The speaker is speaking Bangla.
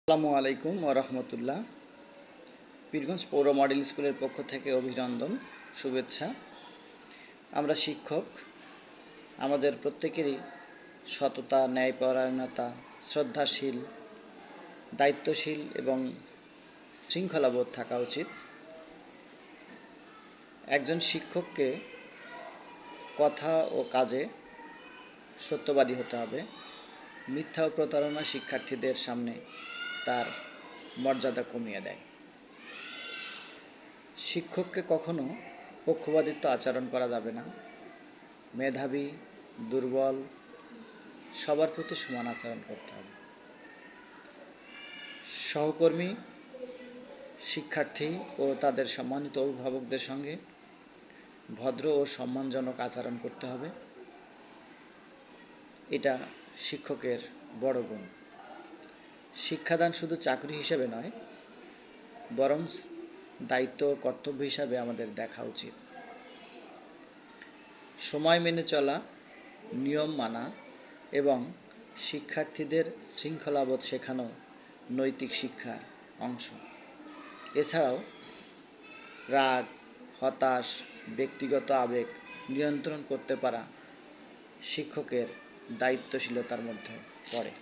আসসালামু আলাইকুম ওয়া রাহমাতুল্লাহ। পীরগঞ্জ পৌর মডেল স্কুলের পক্ষ থেকে অভিনন্দন, শুভেচ্ছা। আমরা শিক্ষক, আমাদের প্রত্যেকেরই সততা, ন্যায়পরায়ণতা, শ্রদ্ধাশীল, দায়িত্বশীল এবং শৃঙ্খলাবোধ থাকা উচিত। একজন শিক্ষককে কথা ও কাজে সত্যবাদী হতে হবে। মিথ্যা ও প্রতারণা শিক্ষার্থীদের সামনে তার মর্যাদা কমিয়ে দেয়। শিক্ষককে কখনো পক্ষপাতিত্ব আচরণ করা যাবে না। মেধাবী, দুর্বল সবার প্রতি সমান আচরণ করতে হবে। সহকর্মী, শিক্ষার্থী ও তাদের সম্মানিত অভিভাবকদের সঙ্গে ভদ্র ও সম্মানজনক আচরণ করতে হবে। এটা শিক্ষকের বড় গুণ। শিক্ষাদান শুধু চাকরি হিসেবে নয়, বরং দায়িত্ব ও কর্তব্য হিসাবে আমাদের দেখা উচিত। সময় মেনে চলা, নিয়ম মানা এবং শিক্ষার্থীদের শৃঙ্খলাবোধ শেখানো নৈতিক শিক্ষার অংশ। এছাড়াও রাগ, হতাশ, ব্যক্তিগত আবেগ নিয়ন্ত্রণ করতে পারা শিক্ষকের দায়িত্বশীলতার মধ্যে পড়ে।